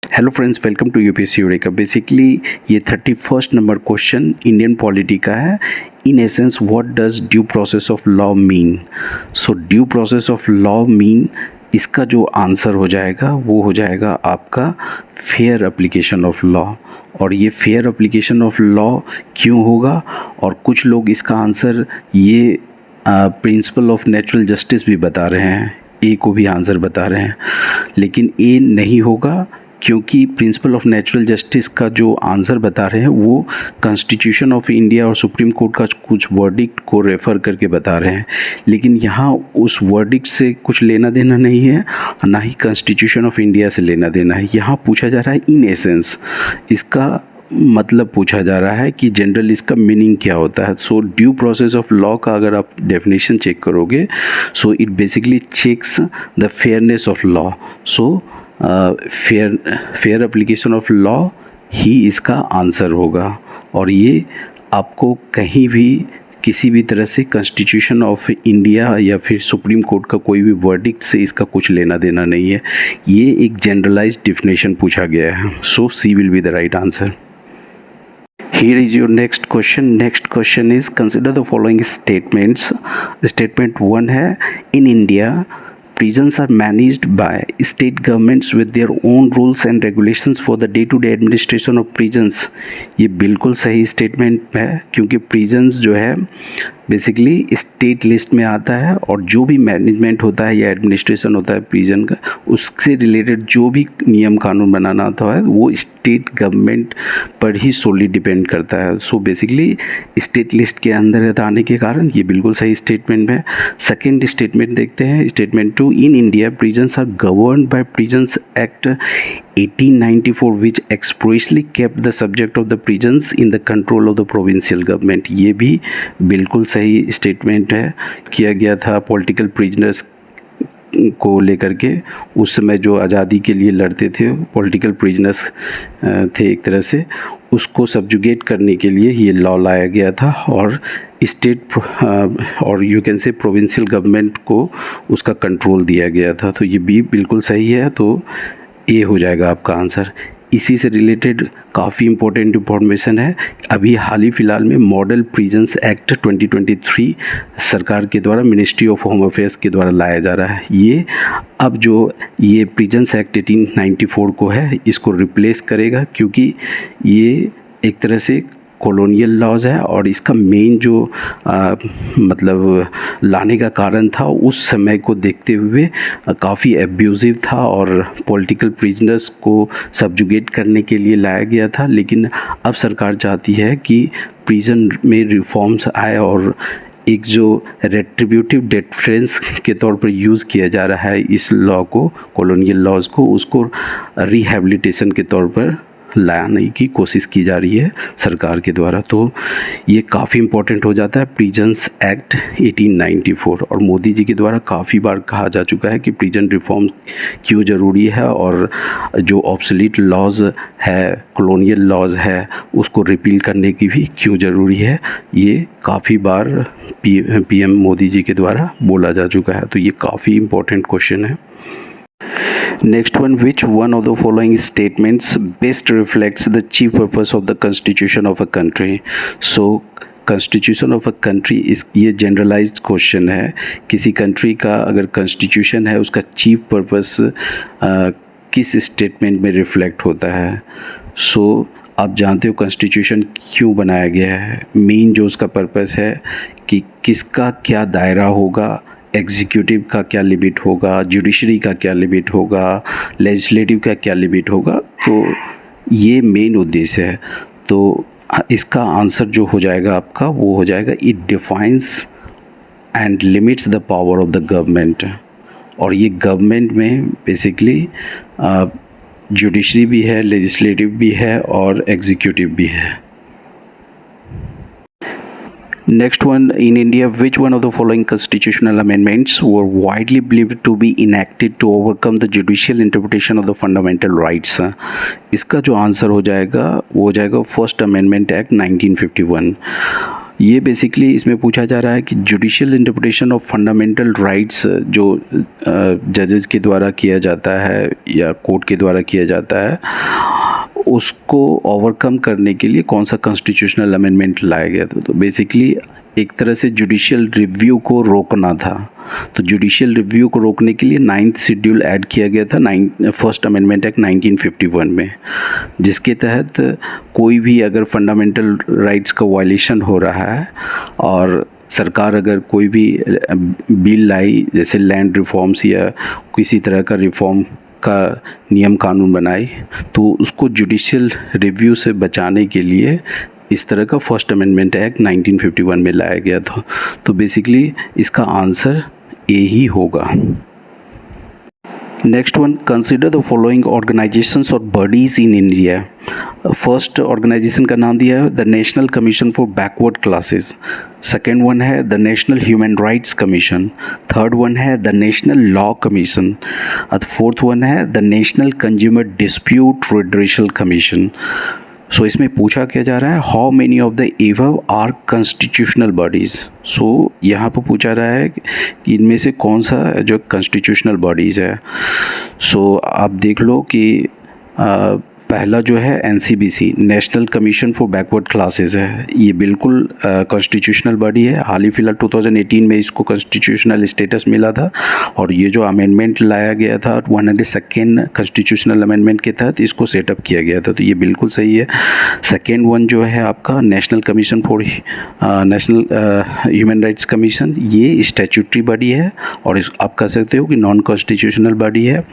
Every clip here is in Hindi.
Hello friends, welcome to UPSC Eureka. Basically ये 31st number question Indian polity का है। In essence what does due process of law mean. So due process of law mean, इसका जो आंसर हो जाएगा वो हो जाएगा आपका फेयर एप्लीकेशन ऑफ लॉ। और ये फेयर एप्लीकेशन ऑफ लॉ क्यों होगा, और कुछ लोग इसका आंसर ये प्रिंसिपल ऑफ नेचुरल जस्टिस भी बता रहे हैं, ए को भी आंसर बता रहे हैं, लेकिन ए नहीं होगा क्योंकि प्रिंसिपल ऑफ नेचुरल जस्टिस का जो आंसर बता रहे हैं वो कॉन्स्टिट्यूशन ऑफ इंडिया और सुप्रीम कोर्ट का कुछ वर्डिक्ट को रेफ़र करके बता रहे हैं। लेकिन यहाँ उस वर्डिक्ट से कुछ लेना देना नहीं है, ना ही कॉन्स्टिट्यूशन ऑफ इंडिया से लेना देना है। यहाँ पूछा जा रहा है इन एसेंस, इसका मतलब पूछा जा रहा है कि जनरल इसका मीनिंग क्या होता है। So due process of law का अगर आप डेफिनेशन चेक करोगे, so it basically checks the fairness of law. So fair application of law ही इसका आंसर होगा। और ये आपको कहीं भी किसी भी तरह से कॉन्स्टिट्यूशन ऑफ इंडिया या फिर सुप्रीम कोर्ट का कोई भी वर्डिक्ट से इसका कुछ लेना देना नहीं है। ये एक जनरलाइज्ड डेफिनेशन पूछा गया है। So C will be the right answer. Here is your next question. Next question is consider the following statements. Statement 1 है, in India prisons are managed by state governments with their own rules and regulations for the day-to-day administration of prisons. ये बिल्कुल सही स्टेटमेंट है क्योंकि prisons जो है बेसिकली स्टेट लिस्ट में आता है, और जो भी मैनेजमेंट होता है या एडमिनिस्ट्रेशन होता है प्रिजन का, उससे रिलेटेड जो भी नियम कानून बनाना होता है वो स्टेट गवर्नमेंट पर ही सोली डिपेंड करता है। सो बेसिकली स्टेट लिस्ट के अंदर आने के कारण ये बिल्कुल सही स्टेटमेंट है। सेकेंड स्टेटमेंट देखते हैं, statement 2, in India prisons are governed by prisons act 1894 which expressly kept the subject of the prisons in the control of the provincial government। ये भी बिल्कुल सही स्टेटमेंट है। किया गया था पॉलिटिकल प्रिजनर्स को लेकर के, उस समय जो आज़ादी के लिए लड़ते थे पॉलिटिकल प्रिजनर्स थे एक तरह से, उसको सब्जुगेट करने के लिए ये लॉ लाया गया था, और स्टेट और you can say provincial government को उसका कंट्रोल दिया गया था। तो ये भी बिल्कुल सही है, तो ए हो जाएगा आपका आंसर। इसी से रिलेटेड काफ़ी इम्पोर्टेंट इंफॉर्मेशन है। अभी हाल ही फ़िलहाल में मॉडल प्रिजन्स एक्ट 2023 सरकार के द्वारा मिनिस्ट्री ऑफ होम अफेयर्स के द्वारा लाया जा रहा है। ये अब जो ये प्रिजन्स एक्ट 1894 को है, इसको रिप्लेस करेगा, क्योंकि ये एक तरह से कॉलोनियल लॉज है, और इसका मेन जो मतलब लाने का कारण था उस समय को देखते हुए काफ़ी एब्यूज़िव था, और पॉलिटिकल प्रिजनर्स को सब्जुगेट करने के लिए लाया गया था। लेकिन अब सरकार चाहती है कि प्रिजन में रिफॉर्म्स आए, और एक जो रेट्रिब्यूटिव डिफरेंस के तौर पर यूज़ किया जा रहा है इस लॉ को, कॉलोनियल लॉज को, उसको रिहेबिलिटेशन के तौर पर लाने की कोशिश की जा रही है सरकार के द्वारा। तो ये काफ़ी इम्पोर्टेंट हो जाता है प्रिजन्स एक्ट 1894। और मोदी जी के द्वारा काफ़ी बार कहा जा चुका है कि प्रिजन रिफॉर्म क्यों ज़रूरी है, और जो ऑब्सोलीट लॉज है, कॉलोनियल लॉज है, उसको रिपील करने की भी क्यों ज़रूरी है, ये काफ़ी बार पीएम मोदी जी के द्वारा बोला जा चुका है। तो ये काफ़ी इम्पोर्टेंट क्वेश्चन है। Next one, which one of the following statements best reflects the chief purpose of the constitution of a country? So constitution of a country इस ये जनरलाइज्ड क्वेश्चन है। किसी कंट्री का अगर कॉन्स्टिट्यूशन है, उसका चीफ पर्पस किस स्टेटमेंट में रिफ्लेक्ट होता है। सो आप जानते हो कॉन्स्टिट्यूशन क्यों बनाया गया है। मेन जो उसका पर्पस है कि किसका क्या दायरा होगा, एग्जीक्यूटिव का क्या लिमिट होगा, जुडिशरी का क्या लिमिट होगा, लेजिस्लेटिव का क्या लिमिट होगा। तो ये मेन उद्देश्य है। तो इसका आंसर जो हो जाएगा आपका वो हो जाएगा, it defines and limits the power of the government. और ये गवर्नमेंट में बेसिकली जुडिशरी भी है, लेजिस्लेटिव भी है, और एग्जीक्यूटिव भी है। Next one, in India, which one of the following constitutional amendments were widely believed to be enacted to overcome the judicial interpretation of the fundamental rights? इसका जो आंसर हो जाएगा वो हो जाएगा फर्स्ट अमेंडमेंट एक्ट 1951। ये बेसिकली इसमें पूछा जा रहा है कि judicial interpretation of fundamental rights जो जजेस के द्वारा किया जाता है या कोर्ट के द्वारा किया जाता है, उसको ओवरकम करने के लिए कौन सा कॉन्स्टिट्यूशनल अमेंडमेंट लाया गया था। तो बेसिकली एक तरह से जुडिशियल रिव्यू को रोकना था। तो जुडिशियल रिव्यू को रोकने के लिए 9th शेड्यूल ऐड किया गया था फर्स्ट अमेंडमेंट एक्ट 1951 में, जिसके तहत कोई भी अगर फंडामेंटल राइट्स का वायलेशन हो रहा है और सरकार अगर कोई भी बिल लाई, जैसे लैंड रिफॉर्म्स या किसी तरह का रिफॉर्म का नियम कानून बनाए, तो उसको जुडिशियल रिव्यू से बचाने के लिए इस तरह का फर्स्ट अमेंडमेंट एक्ट 1951 में लाया गया था। तो बेसिकली इसका आंसर ए ही होगा। Next one, consider the following organisations और bodies in India. First organisation का नाम दिया है the National Commission for Backward Classes, second one है the National Human Rights Commission, third one है द नेशनल लॉ कमीशन और फोर्थ वन है the National Consumer Dispute Redressal Commission. So इसमें पूछा क्या जा रहा है, how many of the above are constitutional bodies. सो यहाँ पर पूछा रहा है कि इनमें से कौन सा जो कॉन्स्टिट्यूशनल बॉडीज़ है। सो आप देख लो कि पहला जो है NCBC, national Commission for Backward classes है, ये बिल्कुल कॉन्स्टिट्यूशनल बॉडी है। हाल ही फिलहाल 2018 में इसको कॉन्स्टिट्यूशनल स्टेटस मिला था और ये जो अमेंडमेंट लाया गया था 102nd कॉन्स्टिट्यूशनल अमेंडमेंट के तहत इसको सेटअप किया गया था, तो ये बिल्कुल सही है। सेकेंड वन जो है आपका national Commission for national Human Rights commission, ये स्टैट्यूटरी बॉडी है और इस आप कह सकते हो कि नॉन कॉन्स्टिट्यूशनल बॉडी है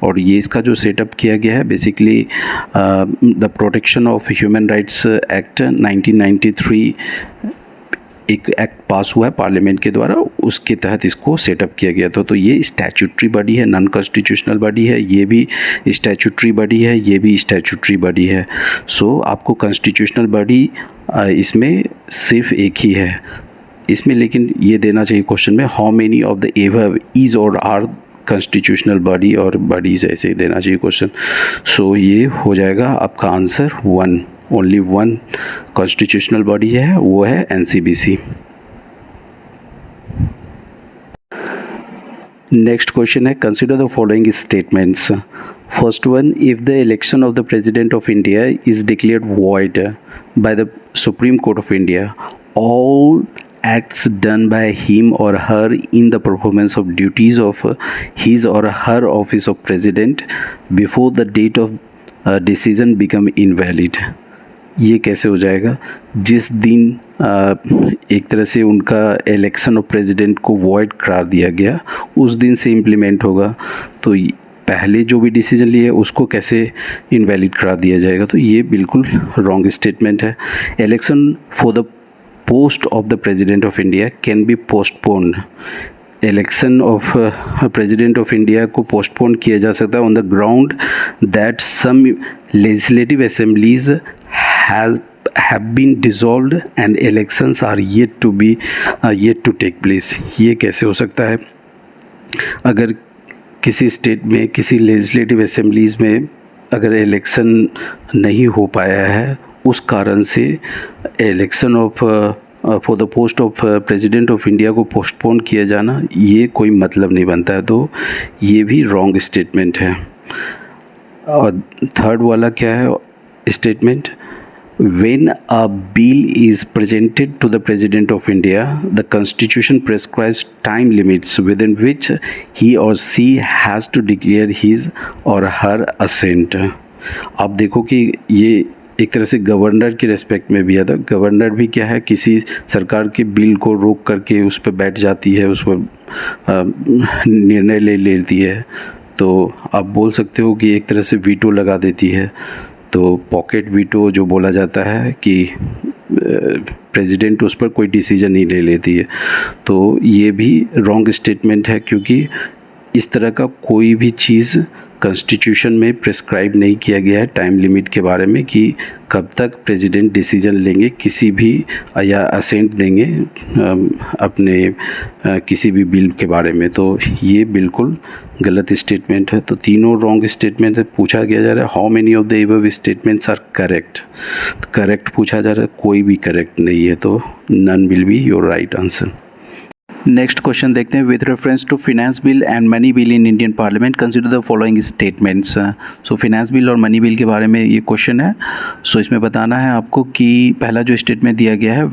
और ये इसका जो सेटअप किया गया है basically the protection of human rights act 1993 एक एक्ट पास हुआ है पार्लियामेंट के द्वारा, उसके तहत इसको सेटअप किया गया था। तो ये स्टैट्यूटरी बॉडी है, नॉन कॉन्स्टिट्यूशनल बॉडी है, ये भी स्टैट्यूटरी बॉडी है, ये भी स्टैट्यूटरी बॉडी है। सो आपको कॉन्स्टिट्यूशनल बॉडी इसमें सिर्फ एक ही है इसमें, लेकिन ये देना चाहिए क्वेश्चन में how many of the above is और आर कॉन्स्टिट्यूशनल बॉडी और बॉडीज़ ऐसे ही देना चाहिए क्वेश्चन। सो ये हो जाएगा आपका आंसर 1, ओनली 1 कॉन्स्टिट्यूशनल बॉडी है, वो है NCBC। नेक्स्ट क्वेश्चन है consider the following statements. First one, if the election of the President of India is declared void by the Supreme Court of India, all acts done by him or her in the performance of duties of his or her office of president before the date of decision become invalid। ये कैसे हो जाएगा, जिस दिन एक तरह से उनका इलेक्शन ऑफ प्रेसिडेंट को वॉइड करार दिया गया उस दिन से इम्प्लीमेंट होगा, तो पहले जो भी डिसीजन लिए उसको कैसे इनवैलिड करार दिया जाएगा। तो ये बिल्कुल रॉन्ग स्टेटमेंट है। Election for the post of the President of India can be postponed. Election of President of India को पोस्टपोन किया जा सकता है on the ground that some legislative assemblies have been dissolved and elections are yet to take place। ये कैसे हो सकता है, अगर किसी स्टेट में किसी लेजिस्लेटिव असेंबलीज़ में अगर इलेक्शन नहीं हो पाया है, उस कारण से election of for the post of President of India को पोस्टपोन किया जाना ये कोई मतलब नहीं बनता है, तो ये भी रॉन्ग स्टेटमेंट है। और थर्ड वाला क्या है statement, when a bill is presented to the President of India, the Constitution prescribes time limits within which he or she has to declare his or her assent। आप देखो कि ये एक तरह से गवर्नर की रेस्पेक्ट में भी है, तो गवर्नर भी क्या है, किसी सरकार के बिल को रोक करके उस पर बैठ जाती है, उस पर निर्णय ले लेती है, तो आप बोल सकते हो कि एक तरह से वीटो लगा देती है। तो पॉकेट वीटो जो बोला जाता है कि प्रेसिडेंट उस पर कोई डिसीजन नहीं ले लेती है, तो ये भी रॉन्ग स्टेटमेंट है, क्योंकि इस तरह का कोई भी चीज़ कॉन्स्टिट्यूशन में प्रिस्क्राइब नहीं किया गया है टाइम लिमिट के बारे में कि कब तक प्रेसिडेंट डिसीजन लेंगे किसी भी या असेंट देंगे अपने किसी भी बिल के बारे में। तो ये बिल्कुल गलत स्टेटमेंट है। तो तीनों रॉन्ग स्टेटमेंट है। पूछा गया जा रहा है how many of the above statements are correct. Correct पूछा जा रहा है, कोई भी करेक्ट नहीं है, तो none will be your right answer. Next question देखते हैं। With reference to finance bill and money bill in Indian Parliament consider the following statements. So finance bill और मनी बिल के बारे में ये क्वेश्चन है। सो इसमें बताना है आपको कि पहला जो स्टेटमेंट दिया गया है,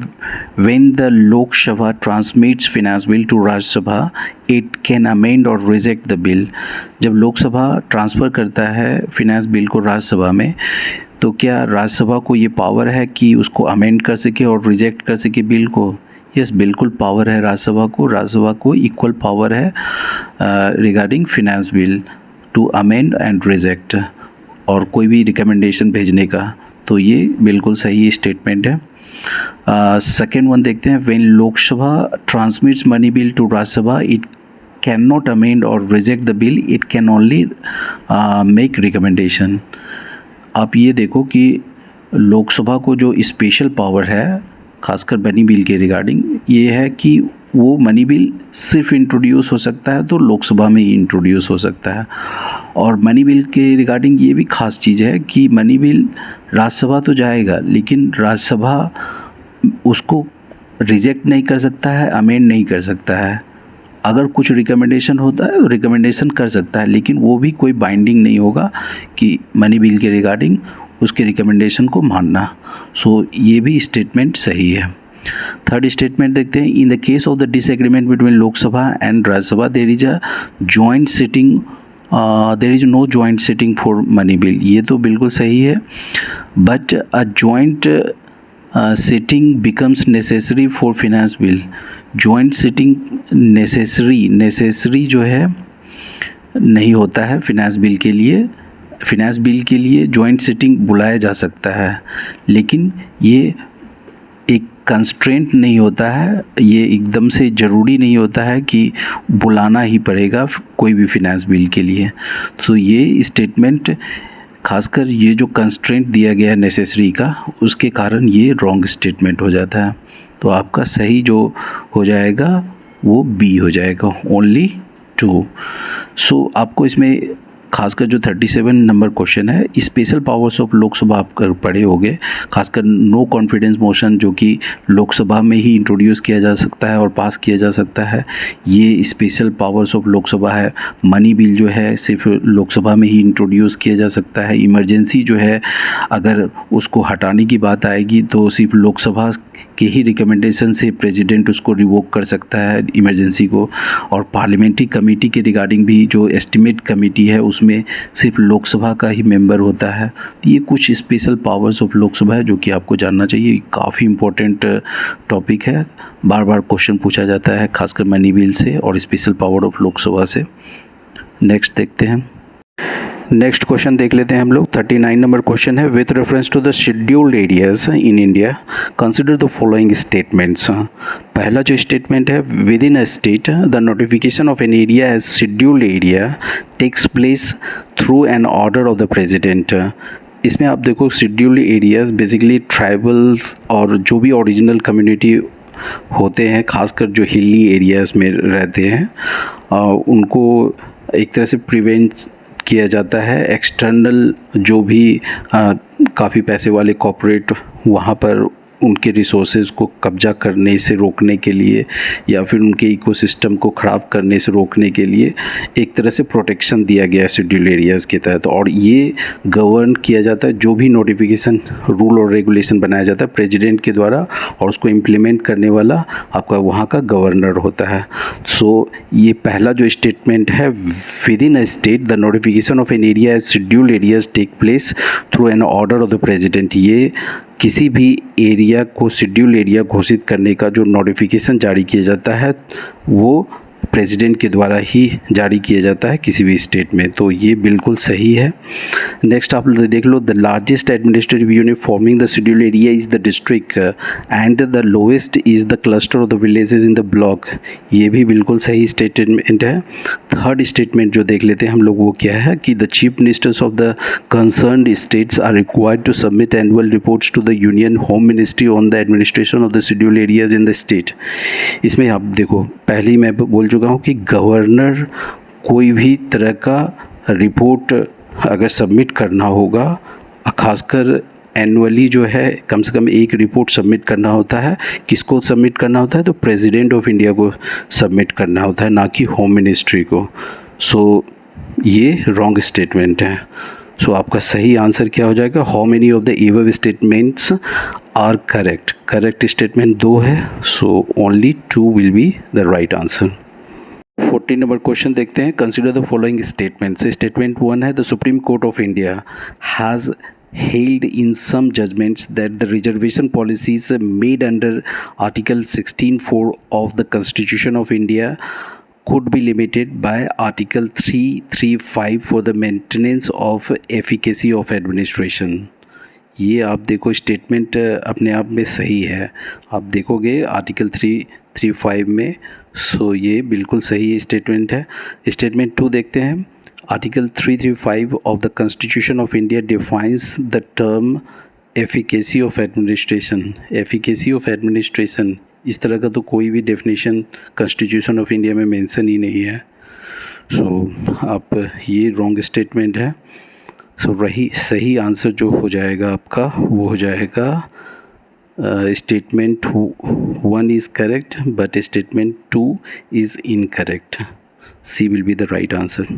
when the Lok Sabha transmits finance bill to Rajya Sabha it can amend और रिजेक्ट द बिल। जब लोकसभा ट्रांसफ़र करता है फिनेंस बिल को राज्यसभा में, तो क्या राज्यसभा को ये पावर है कि उसको अमेंड कर सके और रिजेक्ट कर सके बिल को? यस, बिल्कुल पावर है राज्यसभा को इक्वल पावर है regarding finance bill to amend and reject और कोई भी रिकमेंडेशन भेजने का। तो ये बिल्कुल सही स्टेटमेंट है। सेकेंड वन देखते हैं। When Lok Sabha transmits money bill to Rajya Sabha it can not amend और reject the bill, it can only make recommendation. आप ये देखो कि लोकसभा को जो स्पेशल पावर है खासकर मनी बिल के रिगार्डिंग ये है कि वो मनी बिल सिर्फ इंट्रोड्यूस हो सकता है तो लोकसभा में ही इंट्रोड्यूस हो सकता है। और मनी बिल के रिगार्डिंग ये भी खास चीज़ है कि मनी बिल राज्यसभा तो जाएगा लेकिन राज्यसभा उसको रिजेक्ट नहीं कर सकता है, अमेंड नहीं कर सकता है। अगर कुछ रिकमेंडेशन होता है तो रिकमेंडेशन कर सकता है, लेकिन वो भी कोई बाइंडिंग नहीं होगा कि मनी बिल के रिगार्डिंग उसके रिकमेंडेशन को मानना। सो ये भी स्टेटमेंट सही है। थर्ड स्टेटमेंट देखते हैं। In the case of the disagreement between Lok Sabha and Rajya Sabha there is a joint sitting, there is no joint sitting for money bill. ये तो बिल्कुल सही है, but a joint sitting becomes necessary for finance bill. Joint sitting necessary जो है नहीं होता है फिनेंस बिल के लिए। फिनेंस बिल के लिए जॉइंट सिटिंग बुलाया जा सकता है, लेकिन ये एक कंस्ट्रेंट नहीं होता है, ये एकदम से ज़रूरी नहीं होता है कि बुलाना ही पड़ेगा कोई भी फिनेंस बिल के लिए। तो ये स्टेटमेंट खासकर ये जो कंस्ट्रेंट दिया गया है नेसेसरी का, उसके कारण ये रॉन्ग स्टेटमेंट हो जाता है। तो आपका सही जो हो जाएगा वो बी हो जाएगा, ओनली 2। सो आपको इसमें खासकर जो 37 नंबर क्वेश्चन है, स्पेशल पावर्स ऑफ लोकसभा आप पढ़े होंगे। खासकर नो कॉन्फिडेंस मोशन जो कि लोकसभा में ही इंट्रोड्यूस किया जा सकता है और पास किया जा सकता है, ये स्पेशल पावर्स ऑफ लोकसभा है। मनी बिल जो है सिर्फ लोकसभा में ही इंट्रोड्यूस किया जा सकता है। इमरजेंसी जो है अगर उसको हटाने की बात आएगी तो सिर्फ लोकसभा के ही रिकमेंडेशन से प्रेसिडेंट उसको रिवोक कर सकता है इमरजेंसी को। और पार्लियामेंट्री कमेटी के रिगार्डिंग भी जो एस्टिमेट कमेटी है उसमें सिर्फ लोकसभा का ही मेंबर होता है। तो ये कुछ स्पेशल पावर्स ऑफ लोकसभा है जो कि आपको जानना चाहिए। काफ़ी इम्पोर्टेंट टॉपिक है, बार बार क्वेश्चन पूछा जाता है खासकर मनी बिल से और स्पेशल पावर ऑफ लोकसभा से। नेक्स्ट देखते हैं। नेक्स्ट क्वेश्चन देख लेते हैं हम लोग। 39 नंबर क्वेश्चन है। With reference to the scheduled areas in India consider the following statements. पहला जो स्टेटमेंट है, within a state the notification of an area as scheduled area takes place through an order of the President. इसमें आप देखो शेड्यूल्ड एरियाज बेसिकली ट्राइबल और जो भी ओरिजिनल कम्युनिटी होते हैं, खासकर जो हिली एरियाज़ में रहते हैं, उनको एक तरह से प्रिवेंट किया जाता है। एक्सटर्नल जो भी काफ़ी पैसे वाले कॉर्पोरेट वहाँ पर उनके रिसोर्सेज को कब्जा करने से रोकने के लिए या फिर उनके इकोसिस्टम को ख़राब करने से रोकने के लिए एक तरह से प्रोटेक्शन दिया गया है शेड्यूल एरियाज़ के तहत। और ये गवर्न किया जाता है, जो भी नोटिफिकेशन रूल और रेगुलेशन बनाया जाता है प्रेसिडेंट के द्वारा, और उसको इम्प्लीमेंट करने वाला आपका वहाँ का गवर्नर होता है। सो ये पहला जो स्टेटमेंट है, within a state the notification of an area as scheduled areas take place through an order of the President. ये किसी भी एरिया को शेड्यूल एरिया घोषित करने का जो नोटिफिकेशन जारी किया जाता है वो प्रेसिडेंट के द्वारा ही जारी किया जाता है किसी भी स्टेट में, तो ये बिल्कुल सही है। नेक्स्ट आप देख लो, the largest administrative unit forming the schedule area is the district and the lowest is the cluster of the villages in the block. ये भी बिल्कुल सही स्टेटमेंट है। थर्ड स्टेटमेंट जो देख लेते हैं हम लोग, वो क्या है कि the chief ministers of the concerned states are required to submit annual reports to the Union Home Ministry on the administration of the schedule areas in the state. इसमें आप देखो, पहले ही मैं बोल चुका हूँ कि गवर्नर कोई भी तरह का रिपोर्ट अगर सबमिट करना होगा, खासकर एनुअली जो है कम से कम एक रिपोर्ट सबमिट करना होता है। किसको सबमिट करना होता है? तो प्रेसिडेंट ऑफ इंडिया को सबमिट करना होता है, ना कि होम मिनिस्ट्री को। सो ये रॉन्ग स्टेटमेंट है। सो आपका सही आंसर क्या हो जाएगा? How many of the above statements are correct? Correct statement 2 है, so only 2 will be the right answer. 14 number question देखते हैं। Consider the following statements. Statement 1 है, the Supreme Court of India has held in some judgments that the reservation policies made under Article 16(4) of the Constitution of India could be limited by Article 335 for the maintenance of efficacy of administration। ये आप देखो स्टेटमेंट अपने आप में सही है, आप देखोगे आर्टिकल 335 में, सो ये बिल्कुल सही स्टेटमेंट है। स्टेटमेंट 2 देखते हैं। Article 335 of the Constitution of India defines the term efficacy of administration। efficacy of administration इस तरह का तो कोई भी डेफिनेशन कॉन्स्टिट्यूशन ऑफ इंडिया में मेंशन ही नहीं है। सो आप ये रॉन्ग स्टेटमेंट है। सो सही आंसर जो हो जाएगा आपका, वो हो जाएगा statement 1 is correct but statement 2 is incorrect. C will be the right answer।